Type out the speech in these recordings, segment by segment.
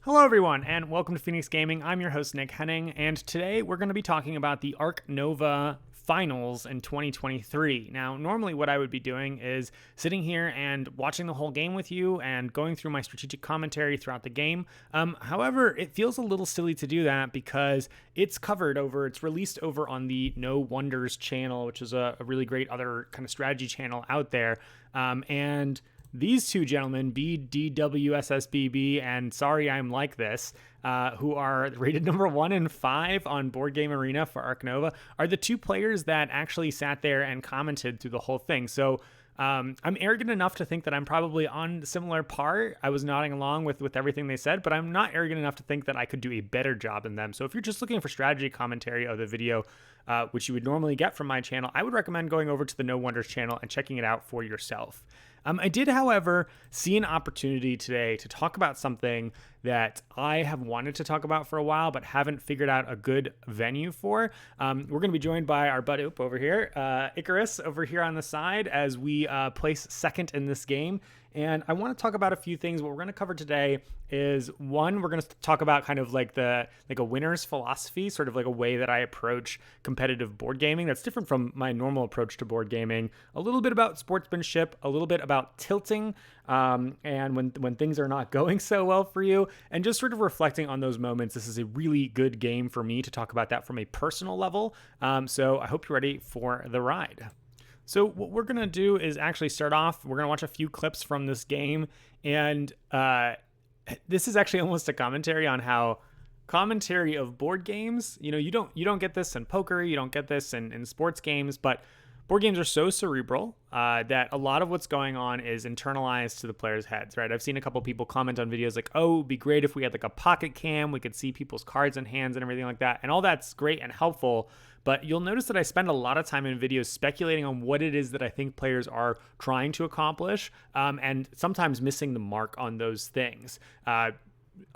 Hello everyone, and welcome to Phoenix Gaming. I'm your host, Nick Henning, and today we're going to be talking about the Ark Nova Finals in 2023. Now, normally what I would be doing is sitting here and watching the whole game with you and going through my strategic commentary throughout the game. However, it feels a little silly to do that because it's released over on the No Wonders channel, which is a really great other kind of strategy channel out there. And these two gentlemen, BDWSSBB and Sorry I'm Like This, who are rated number 1 and 5 on Board Game Arena for Ark Nova, are the two players that actually sat there and commented through the whole thing. So I'm arrogant enough to think that I'm probably on similar par. I was nodding along with everything they said, but I'm not arrogant enough to think that I could do a better job than them. So if you're just looking for strategy commentary of the video, which you would normally get from my channel, I would recommend going over to the No Wonders channel and checking it out for yourself. I did, however, see an opportunity today to talk about something that I have wanted to talk about for a while, but haven't figured out a good venue for. We're going to be joined by our buddy over here, Icarus, over here on the side, as we place second in this game. And I want to talk about a few things. What we're going to cover today is, one, we're going to talk about kind of like a winner's philosophy, sort of like a way that I approach competitive board gaming that's different from my normal approach to board gaming. A little bit about sportsmanship, a little bit about tilting, and when things are not going so well for you, and just sort of reflecting on those moments. This is a really good game for me to talk about that from a personal level. So I hope you're ready for the ride. So what we're going to do is actually start off, we're going to watch a few clips from this game, and this is actually almost a commentary on how commentary of board games, you don't get this in poker, you don't get this in sports games, but board games are so cerebral that a lot of what's going on is internalized to the players' heads, right? I've seen a couple people comment on videos like, oh, it'd be great if we had like a pocket cam, we could see people's cards and hands and everything like that, and all that's great and helpful. But you'll notice that I spend a lot of time in videos speculating on what it is that I think players are trying to accomplish, and sometimes missing the mark on those things.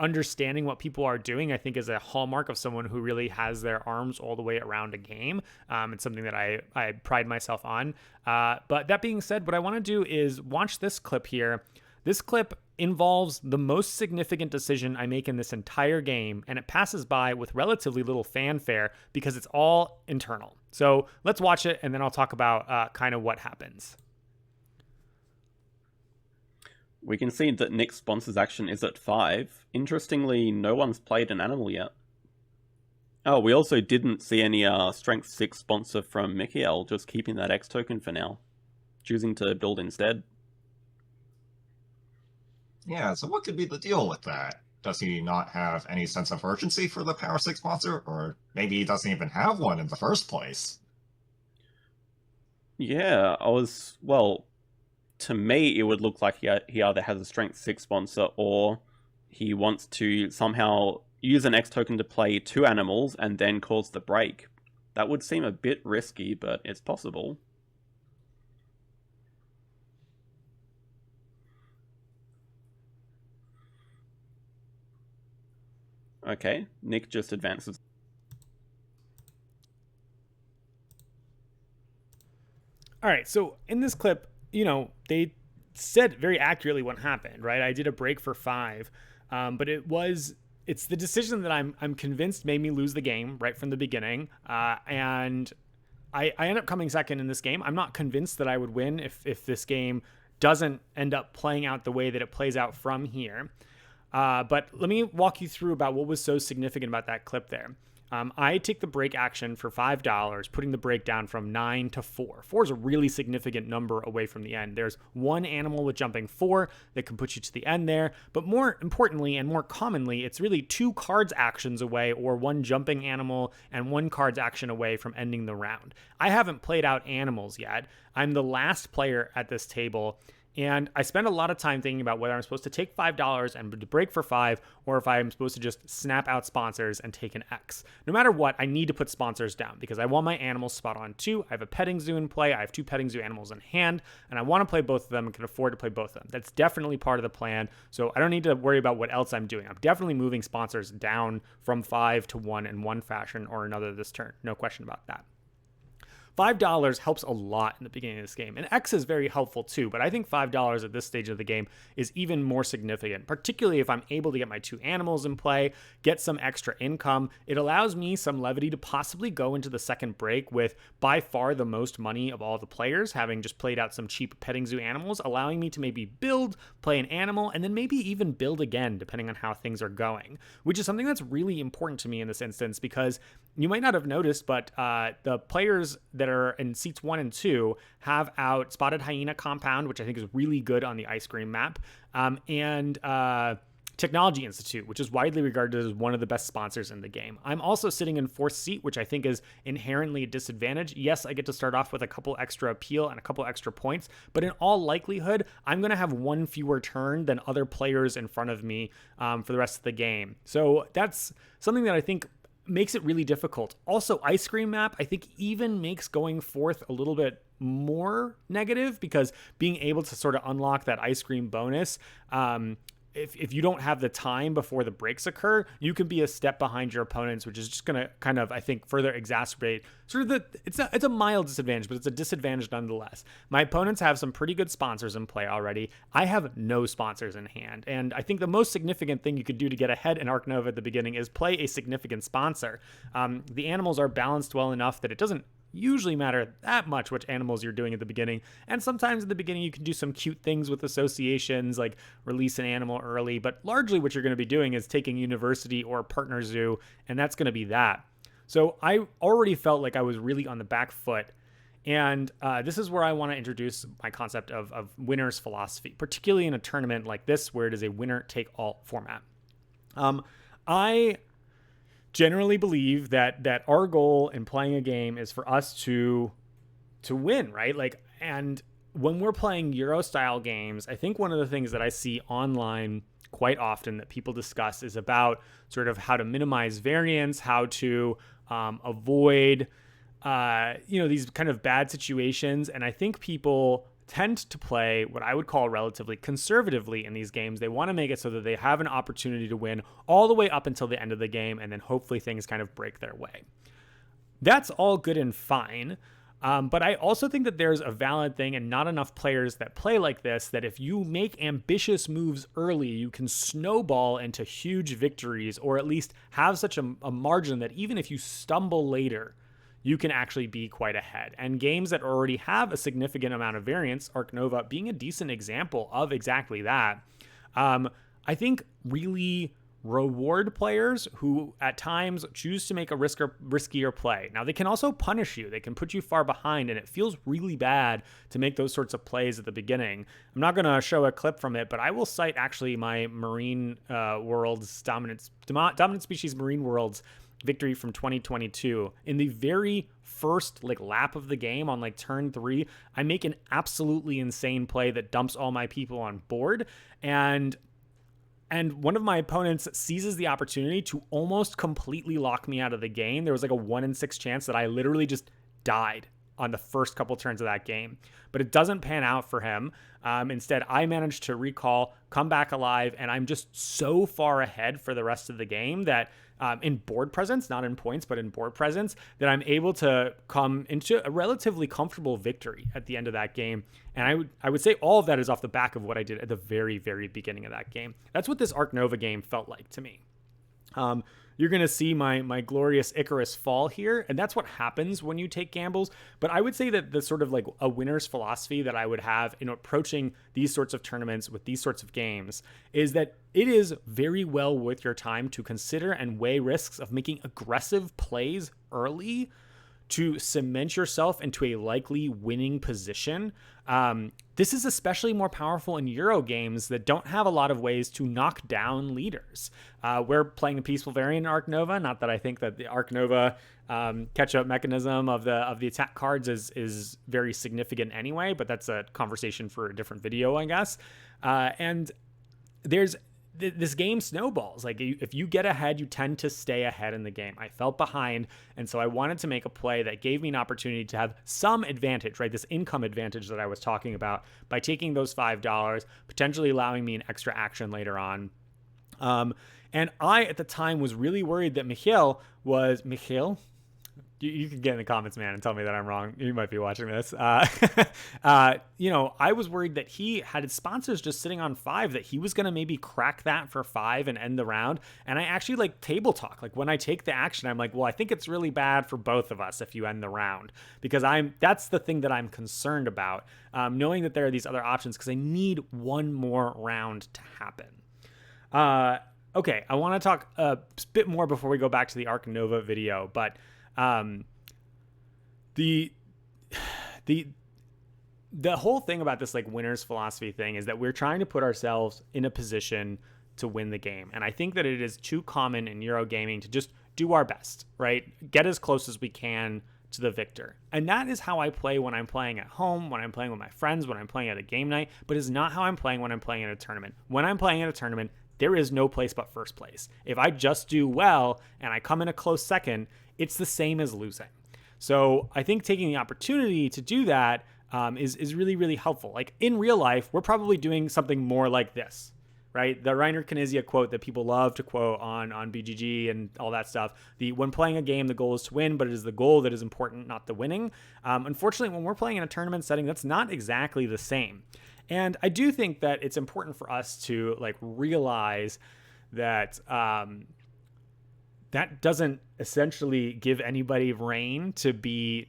Understanding what people are doing, I think, is a hallmark of someone who really has their arms all the way around a game. It's something that I pride myself on. But that being said, what I want to do is watch this clip here. This clip involves the most significant decision I make in this entire game, and it passes by with relatively little fanfare because it's all internal. So let's watch it, and then I'll talk about kind of what happens. We can see that Nick's sponsors action is at 5. Interestingly, no one's played an animal yet. Oh, we also didn't see any Strength 6 sponsor from Michael, just keeping that X token for now. Choosing to build instead. Yeah, so what could be the deal with that? Does he not have any sense of urgency for the Power 6 sponsor? Or maybe he doesn't even have one in the first place? Yeah, to me, it would look like he either has a Strength 6 sponsor or he wants to somehow use an X token to play 2 animals and then cause the break. That would seem a bit risky, but it's possible. Okay, Nick just advances. All right, so in this clip, they said very accurately what happened, right? I did a break for 5, but it's the decision that I'm convinced made me lose the game right from the beginning, and I end up coming second in this game. I'm not convinced that I would win if this game doesn't end up playing out the way that it plays out from here. But let me walk you through about what was so significant about that clip there. I take the break action for $5, putting the break down from 9 to 4. 4 is a really significant number away from the end. There's one animal with jumping 4 that can put you to the end there. But more importantly and more commonly, it's really 2 cards actions away, or 1 jumping animal and 1 cards action away from ending the round. I haven't played out animals yet. I'm the last player at this table. And I spend a lot of time thinking about whether I'm supposed to take $5 and break for 5, or if I'm supposed to just snap out sponsors and take an X. No matter what, I need to put sponsors down because I want my animals spot on too. I have a petting zoo in play. I have 2 petting zoo animals in hand, and I want to play both of them and can afford to play both of them. That's definitely part of the plan. So I don't need to worry about what else I'm doing. I'm definitely moving sponsors down from 5 to 1 in one fashion or another this turn. No question about that. $5 helps a lot in the beginning of this game. And X is very helpful too, but I think $5 at this stage of the game is even more significant, particularly if I'm able to get my 2 animals in play, get some extra income. It allows me some levity to possibly go into the second break with by far the most money of all the players, having just played out some cheap petting zoo animals, allowing me to maybe build, play an animal, and then maybe even build again, depending on how things are going, which is something that's really important to me in this instance, because you might not have noticed, but the players that are in seats 1 and 2 have out Spotted Hyena Compound, which I think is really good on the ice cream map, and Technology Institute, which is widely regarded as one of the best sponsors in the game. I'm also sitting in 4th seat, which I think is inherently a disadvantage. Yes, I get to start off with a couple extra appeal and a couple extra points, but in all likelihood, I'm going to have 1 fewer turn than other players in front of me for the rest of the game. So that's something that I think makes it really difficult. Also, ice cream map, I think even makes going 4th a little bit more negative, because being able to sort of unlock that ice cream bonus, if you don't have the time before the breaks occur, you can be a step behind your opponents, which is just going to kind of, I think, further exacerbate sort of it's a mild disadvantage, but it's a disadvantage nonetheless. My opponents have some pretty good sponsors in play already. I have no sponsors in hand. And I think the most significant thing you could do to get ahead in Ark Nova at the beginning is play a significant sponsor. The animals are balanced well enough that it doesn't usually matter that much which animals you're doing at the beginning. And sometimes at the beginning you can do some cute things with associations, like release an animal early, but largely what you're going to be doing is taking university or partner zoo, and that's going to be that. So I already felt like I was really on the back foot, and this is where I want to introduce my concept of winner's philosophy, particularly in a tournament like this where it is a winner-take-all format. I generally believe that our goal in playing a game is for us to win, right? Like, and when we're playing Euro style games, I think one of the things that I see online quite often that people discuss is about sort of how to minimize variance, how to avoid these kind of bad situations. And I think people tend to play what I would call relatively conservatively in these games. They want to make it so that they have an opportunity to win all the way up until the end of the game, and then hopefully things kind of break their way. That's all good and fine, but I also think that there's a valid thing, and not enough players that play like this, that if you make ambitious moves early, you can snowball into huge victories, or at least have such a margin that even if you stumble later, you can actually be quite ahead. And games that already have a significant amount of variance, Ark Nova being a decent example of exactly that, I think really reward players who at times choose to make a riskier play. Now, they can also punish you. They can put you far behind, and it feels really bad to make those sorts of plays at the beginning. I'm not going to show a clip from it, but I will cite actually my Marine Worlds Dominant Species Marine Worlds victory from 2022. In the very first lap of the game on turn 3, I make an absolutely insane play that dumps all my people on board, and one of my opponents seizes the opportunity to almost completely lock me out of the game. There was a 1 in 6 chance that I literally just died on the first couple turns of that game, but it doesn't pan out for him. Instead, I managed to recall, come back alive, and I'm just so far ahead for the rest of the game that in board presence, not in points, but in board presence, that I'm able to come into a relatively comfortable victory at the end of that game. And I would say all of that is off the back of what I did at the very, very beginning of that game. That's what this Ark Nova game felt like to me. You're going to see my glorious Icarus fall here, and that's what happens when you take gambles. But I would say that the sort of a winner's philosophy that I would have in approaching these sorts of tournaments with these sorts of games is that it is very well worth your time to consider and weigh risks of making aggressive plays early to cement yourself into a likely winning position. This is especially more powerful in Euro games that don't have a lot of ways to knock down leaders. We're playing a peaceful variant in Ark Nova. Not that I think that the Ark Nova catch-up mechanism of the attack cards is very significant anyway, but that's a conversation for a different video, I guess. And there's this game snowballs. If you get ahead, you tend to stay ahead in the game. I felt behind, and so I wanted to make a play that gave me an opportunity to have some advantage, right? This income advantage that I was talking about by taking those $5, potentially allowing me an extra action later on. And I, at the time, was really worried that Michiel, You can get in the comments, man, and tell me that I'm wrong. You might be watching this. You know, I was worried that he had his sponsors just sitting on 5, that he was going to maybe crack that for 5 and end the round. And I actually like table talk. Like when I take the action, I'm like, well, I think it's really bad for both of us if you end the round, because that's the thing that I'm concerned about, knowing that there are these other options, because I need one more round to happen. Okay, I want to talk a bit more before we go back to the Ark Nova video, but the whole thing about this like winner's philosophy thing is that we're trying to put ourselves in a position to win the game. And I think that it is too common in Eurogaming to just do our best, right? Get as close as we can to the victor. And that is how I play when I'm playing at home, when I'm playing with my friends, when I'm playing at a game night, but it's not how I'm playing when I'm playing at a tournament. When I'm playing at a tournament, there is no place but first place. If I just do well and I come in a close second, it's the same as losing. So I think taking the opportunity to do that is really, really helpful. Like in real life, we're probably doing something more like this, right? The Reiner Knizia quote that people love to quote on BGG and all that stuff. When playing a game, the goal is to win, but it is the goal that is important, not the winning. Unfortunately, when we're playing in a tournament setting, that's not exactly the same. And I do think that it's important for us to like realize that that doesn't essentially give anybody rein to be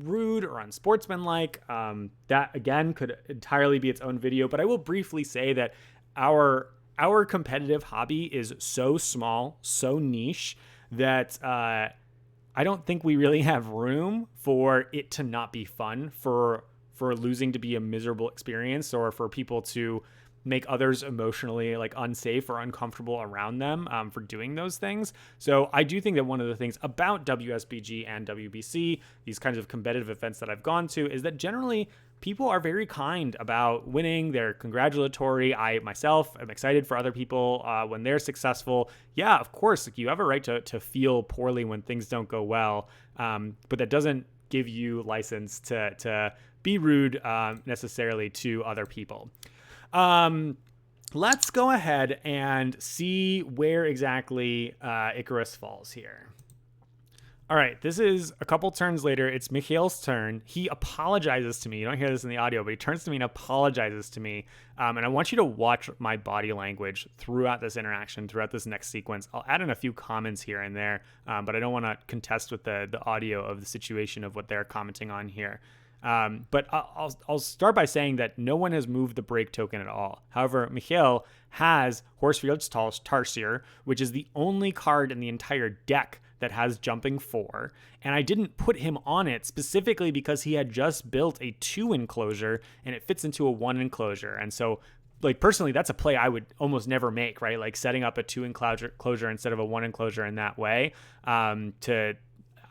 rude or unsportsmanlike. That again could entirely be its own video, but I will briefly say that our competitive hobby is so small, so niche, that I don't think we really have room for it to not be fun, for losing to be a miserable experience, or for people to make others emotionally like unsafe or uncomfortable around them for doing those things. So I do think that one of the things about WSBG and WBC, these kinds of competitive events that I've gone to, is that generally people are very kind about winning. They're congratulatory. I myself am excited for other people when they're successful. Yeah, of course, like you have a right to feel poorly when things don't go well, but that doesn't give you license to be rude necessarily to other people. Let's go ahead and see where exactly Icarus falls here. All right, this is a couple turns later. It's Mikhail's turn. He apologizes to me. You don't hear this in the audio, but he turns to me and apologizes to me. And I want you to watch my body language throughout this interaction, throughout this next sequence. I'll add in a few comments here and there, but I don't want to contest with the audio of the situation of what they're commenting on here. But I'll start by saying that no one has moved the break token at all. However, Mikhail has Horsfield's Tarsier, which is the only card in the entire deck that has jumping 4. And I didn't put him on it specifically because he had just built a 2 enclosure and it fits into a 1 enclosure. And so, like, personally, that's a play I would almost never make, right? Like setting up a 2 enclosure instead of a 1 enclosure in that way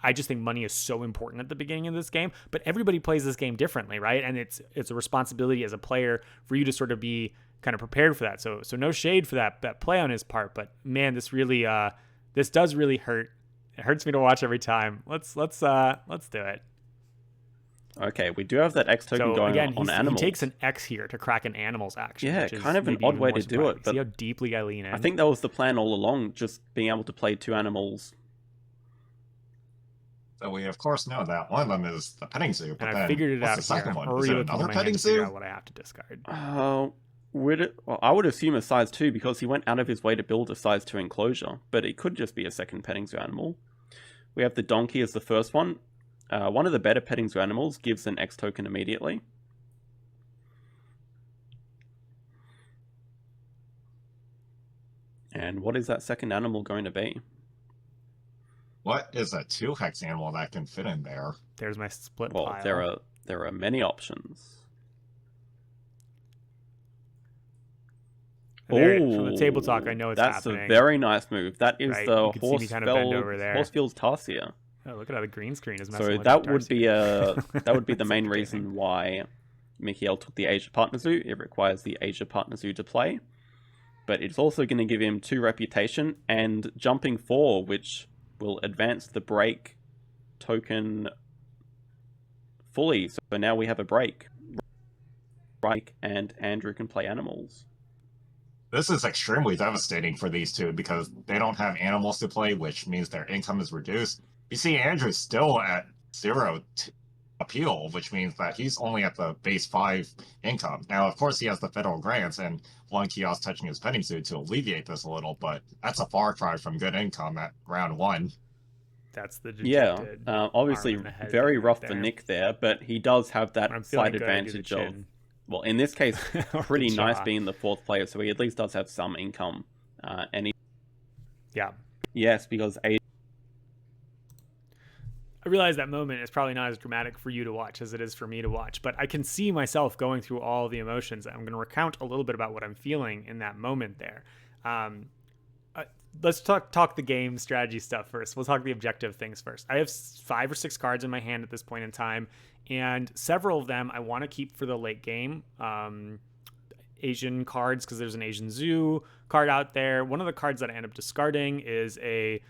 I just think money is so important at the beginning of this game, but everybody plays this game differently, right? And it's a responsibility as a player for you to sort of be kind of prepared for that. So no shade for that play on his part, but man, this really this does really hurt. It hurts me to watch every time. Let's do it. Okay, we do have that X token going again, on animals. He takes an X here to crack an animals action. Yeah, which is kind of an odd way to do it. But see how deeply I lean in. I think that was the plan all along, just being able to play 2 animals. So we of course know that one of them is the petting zoo, but and then I figured it what's out the second here. one? Is it another petting zoo? What I have to discard. Well, I would assume a size 2 because he went out of his way to build a size 2 enclosure, but it could just be a second petting zoo animal. We have the donkey as the first one. One of the better petting zoo animals gives an X token immediately. And what is that second animal going to be? What is a 2-hex animal that can fit in there? There's my split Well, pile. there are many options. There, from the table talk, I know it's happening. That's a very nice move. That is right? the Horsfield's Tarsier. Oh, look at how the green screen is messing So with that would be the main entertaining. reason why Mikhail took the Asia Partner Zoo. It requires the Asia Partner Zoo to play, but it's also going to give him 2 reputation and jumping 4, which will advance the break token fully. So now we have a break. And Andrew can play animals. This is extremely devastating for these two because they don't have animals to play, which means their income is reduced. You see, Andrew's still at 0 appeal, which means that he's only at the base 5 income. Now, of course, he has the federal grants and one kiosk touching his petting zoo to alleviate this a little, but that's a far cry from good income at round 1. That's the Yeah, dejected obviously arm in the head very thing rough right for there. Nick there, but he does have I'm that feeling slight good, I do the advantage of, chin. well, in this case, Or the pretty nice jaw. being the 4th player, so he at least does have some income. And he, Yeah. yes, because I realize that moment is probably not as dramatic for you to watch as it is for me to watch, but I can see myself going through all the emotions. I'm going to recount a little bit about what I'm feeling in that moment there. Let's talk the game strategy stuff first. We'll talk the objective things first. I have 5 or 6 cards in my hand at this point in time, and several of them I want to keep for the late game. Asian cards, because there's an Asian Zoo card out there. One of the cards that I end up discarding is a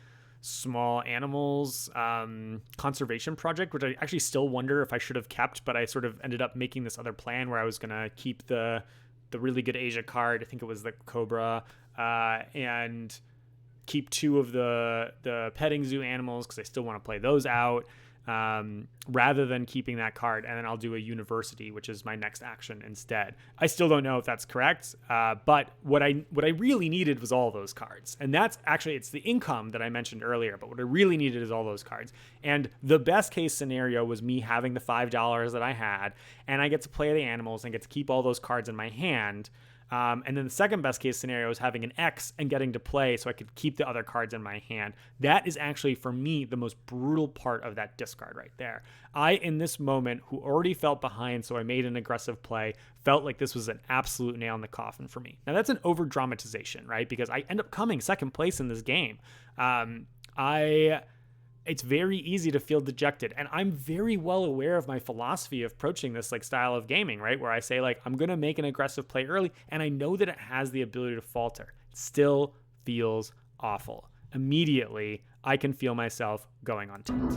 small animals conservation project, which I actually still wonder if I should have kept, but I sort of ended up making this other plan where I was going to keep the really good Asia card. I think it was the Cobra, and keep 2 of the petting zoo animals because I still want to play those out, rather than keeping that card. And then I'll do a university, which is my next action instead. I still don't know if that's correct, but what I really needed was all those cards. And that's actually, it's the income that I mentioned earlier, but what I really needed is all those cards. And the best case scenario was me having the $5 that I had, and I get to play the animals and get to keep all those cards in my hand. And then the second best case scenario is having an X and getting to play so I could keep the other cards in my hand. That is actually, for me, the most brutal part of that discard right there. I, in this moment, who already felt behind, so I made an aggressive play, felt like this was an absolute nail in the coffin for me. Now, that's an over dramatization, right? Because I end up coming second place in this game. It's very easy to feel dejected. And I'm very well aware of my philosophy of approaching this like style of gaming, right? Where I say like, I'm going to make an aggressive play early, and I know that it has the ability to falter. It still feels awful. Immediately, I can feel myself going on tilt.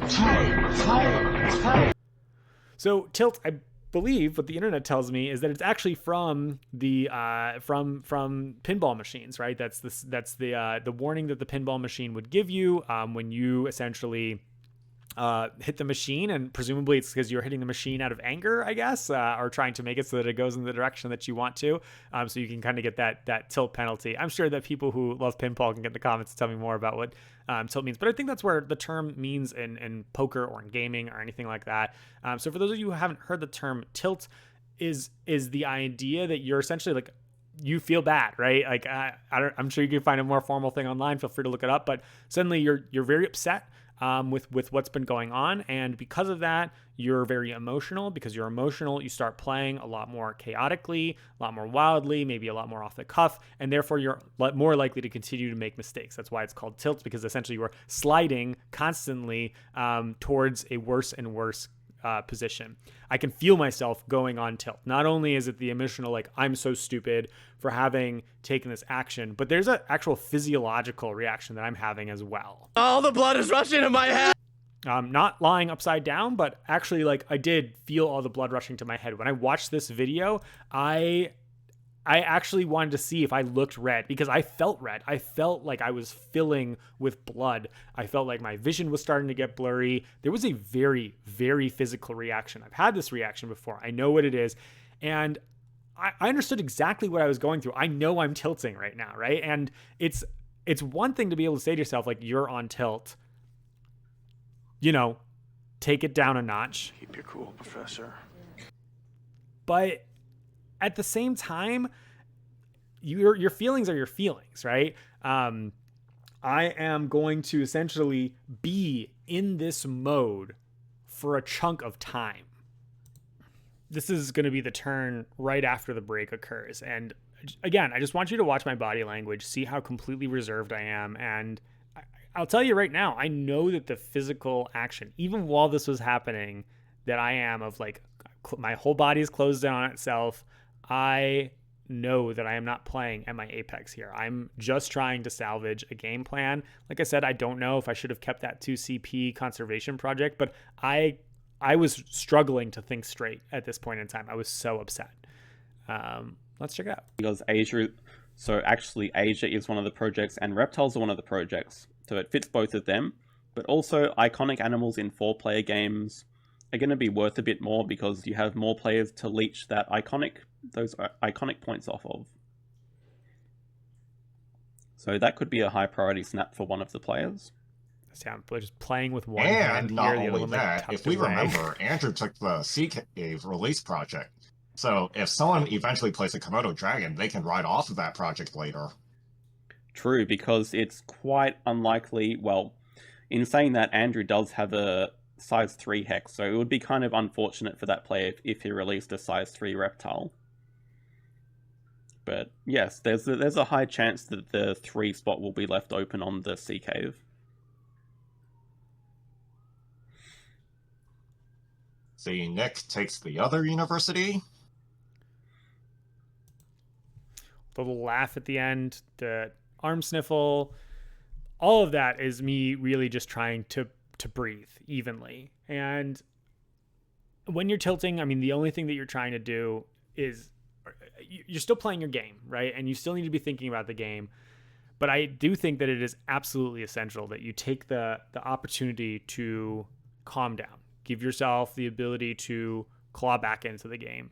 So tilt, I believe what the internet tells me is that it's actually from the from pinball machines, right? That's the warning that the pinball machine would give you when you essentially hit the machine, and presumably it's because you're hitting the machine out of anger, I guess, or trying to make it so that it goes in the direction that you want to, so you can kind of get that tilt penalty. I'm sure that people who love pinball can get in the comments to tell me more about what tilt means, but I think that's where the term means in poker or in gaming or anything like that. So for those of you who haven't heard the term, tilt is the idea that you're essentially like, you feel bad, right? Like I'm sure you can find a more formal thing online. Feel free to look it up. But suddenly you're very upset with what's been going on, and because of that, you're very emotional. Because you're emotional, you start playing a lot more chaotically, a lot more wildly, maybe a lot more off the cuff, and therefore you're more likely to continue to make mistakes. That's why it's called tilt, because essentially you are sliding constantly towards a worse and worse position. I can feel myself going on tilt. Not only is it the emotional, like, I'm so stupid for having taken this action, but there's an actual physiological reaction that I'm having as well. All the blood is rushing to my head. Not lying upside down, but actually, like, I did feel all the blood rushing to my head. When I watched this video, I actually wanted to see if I looked red, because I felt red. I felt like I was filling with blood. I felt like my vision was starting to get blurry. There was a very, very physical reaction. I've had this reaction before. I know what it is. And I understood exactly what I was going through. I know I'm tilting right now, right? And it's one thing to be able to say to yourself, like, you're on tilt. You know, take it down a notch. Keep your cool, Professor. But at the same time, your feelings are your feelings, right? I am going to essentially be in this mode for a chunk of time. This is going to be the turn right after the break occurs. And again, I just want you to watch my body language, see how completely reserved I am. And I'll tell you right now, I know that the physical action, even while this was happening, that I am of like, my whole body is closed in on itself. I know that I am not playing at my apex here. I'm just trying to salvage a game plan. Like I said, I don't know if I should have kept that 2CP conservation project, but I was struggling to think straight at this point in time. I was so upset. Let's check it out. Because Asia, so actually Asia is one of the projects and reptiles are one of the projects. So it fits both of them. But also, iconic animals in 4-player games are going to be worth a bit more because you have more players to leech those iconic points off of. So that could be a high priority snap for one of the players. Sound just playing with one hand And not here, the only other one like that, tucked if we away. remember, Andrew took the Sea Cave release project. So if someone eventually plays a Komodo Dragon, they can ride off of that project later. True, because it's quite unlikely. Well, in saying that, Andrew does have a size 3 hex, so it would be kind of unfortunate for that player if he released a size 3 reptile. But yes, there's a high chance that the 3 spot will be left open on the Sea Cave. See, Nick takes the other university. The little laugh at the end, the arm sniffle, all of that is me really just trying to breathe evenly. And when you're tilting, I mean, the only thing that you're trying to do is you're still playing your game, right? And you still need to be thinking about the game. But I do think that it is absolutely essential that you take the opportunity to calm down, give yourself the ability to claw back into the game.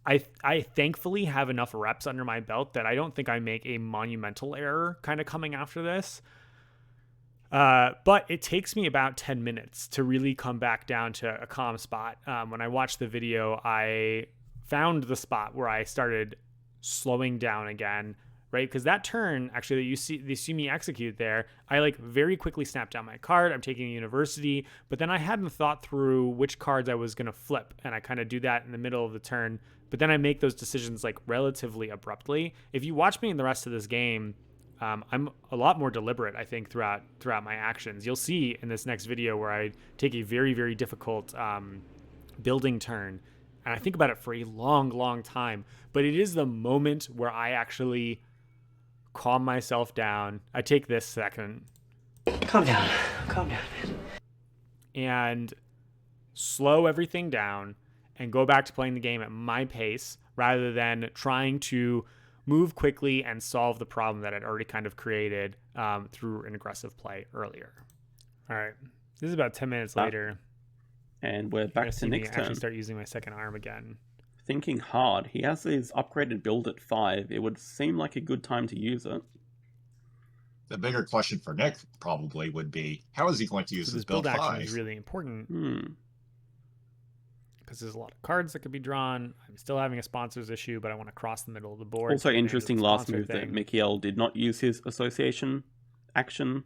I thankfully have enough reps under my belt that I don't think I make a monumental error kind of coming after this. But it takes me about 10 minutes to really come back down to a calm spot. When I watched the video, I found the spot where I started slowing down again, right? Because that turn, actually, that you see me execute there, I like very quickly snapped down my card. I'm taking a university, but then I hadn't thought through which cards I was going to flip. And I kind of do that in the middle of the turn. But then I make those decisions like relatively abruptly. If you watch me in the rest of this game, I'm a lot more deliberate, I think, throughout my actions. You'll see in this next video where I take a very, very difficult building turn, and I think about it for a long, long time. But it is the moment where I actually calm myself down. I take this second. Calm down, man. And slow everything down and go back to playing the game at my pace rather than trying to move quickly and solve the problem that I'd already kind of created through an aggressive play earlier. All right. This is about 10 minutes later. And we're back to Nick's turn. Actually start using my second arm again. Thinking hard. He has his upgraded build at 5. It would seem like a good time to use it. The bigger question for Nick probably would be, how is he going to use So his this build build action 5? is really important because there's a lot of cards that could be drawn. I'm still having a sponsors issue, but I want to cross the middle of the board. Also interesting last move thing. that Mikiel did not use his association action.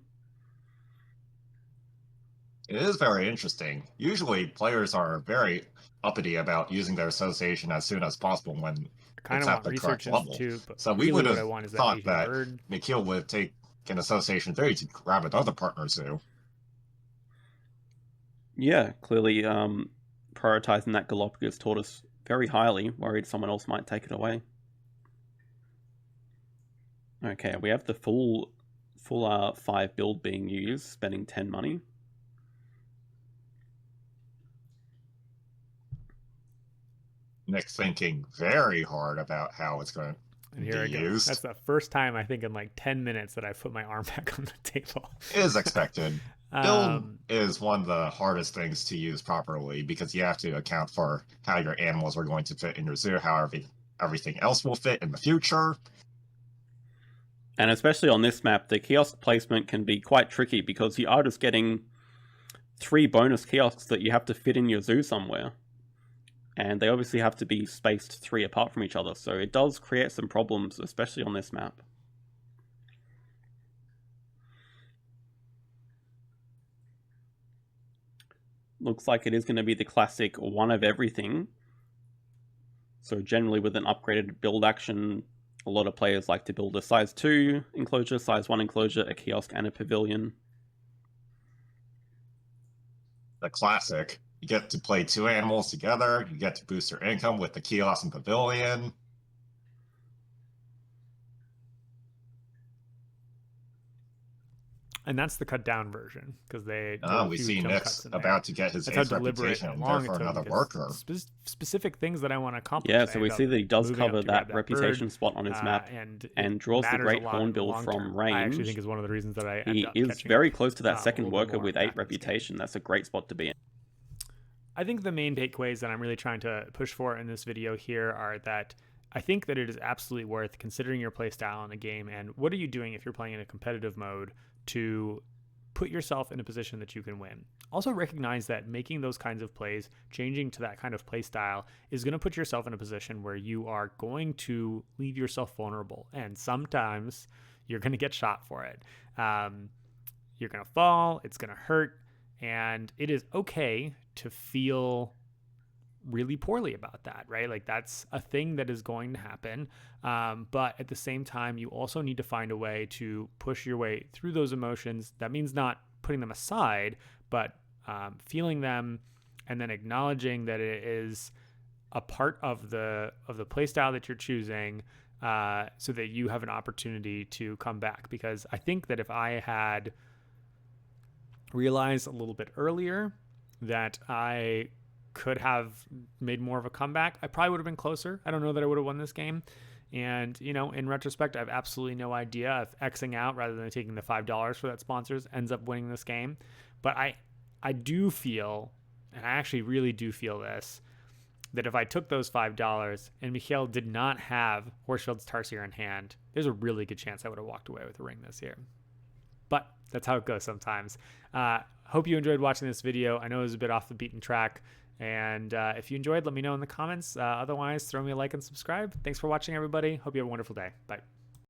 It is very interesting. Usually players are very uppity about using their association as soon as possible when I it's kind at of the want correct Research level. Institute, but So we really would what I have want is thought Asian that bird. Nikhil would take an association 3 to grab another partner zoo. Yeah, clearly prioritizing that Galapagos tortoise very highly, worried someone else might take it away. Okay, we have the full 5 build being used, spending 10 money. Nick's thinking very hard about how it's going And to here I be go. used. That's the first time I think in like 10 minutes that I put my arm back on the table. It is expected. Build is one of the hardest things to use properly because you have to account for how your animals are going to fit in your zoo, how everything else will fit in the future. And especially on this map, the kiosk placement can be quite tricky because you are just getting 3 bonus kiosks that you have to fit in your zoo somewhere. And they obviously have to be spaced 3 apart from each other, so it does create some problems, especially on this map. Looks like it is going to be the classic one of everything. So generally with an upgraded build action, a lot of players like to build a size 2 enclosure, size 1 enclosure, a kiosk, and a pavilion. The classic. You get to play 2 animals together, you get to boost your income with the kiosk and pavilion. And that's the cut down version because they do a We few see jump Nick's cuts in there. about to get his That's how ace deliberate reputation and and long therefore it took another because worker. specific things that I want to accomplish. Yeah, I so we end see up that he does moving up cover to grab that reputation bird, spot on his map and and draws the matters a great lot in the hornbill long from term. range. I actually think is one of the reasons that I end He up is catching very up, close to that a second little bit worker more with back 8 in this game. reputation. That's a great spot to be in. I think the main takeaways that I'm really trying to push for in this video here are that I think that it is absolutely worth considering your playstyle in a game and what are you doing if you're playing in a competitive mode to put yourself in a position that you can win. Also recognize that making those kinds of plays, changing to that kind of play style is going to put yourself in a position where you are going to leave yourself vulnerable. And sometimes you're going to get shot for it. You're going to fall, it's going to hurt, and it is okay to feel really poorly about that, right? Like that's a thing that is going to happen. But at the same time, you also need to find a way to push your way through those emotions. That means not putting them aside, but feeling them and then acknowledging that it is a part of the play style that you're choosing, so that you have an opportunity to come back. Because I think that if I had realized a little bit earlier that I could have made more of a comeback, I probably would have been closer. I don't know that I would have won this game. And, you know, in retrospect, I have absolutely no idea if Xing out rather than taking the $5 for that sponsors ends up winning this game. But I do feel, and I actually really do feel this, that if I took those $5 and Mikhail did not have Horsfield's Tarsier in hand, there's a really good chance I would have walked away with a ring this year. But that's how it goes sometimes. Hope you enjoyed watching this video. I know it was a bit off the beaten track. And if you enjoyed, let me know in the comments. Otherwise, throw me a like and subscribe. Thanks for watching, everybody. Hope you have a wonderful day. Bye.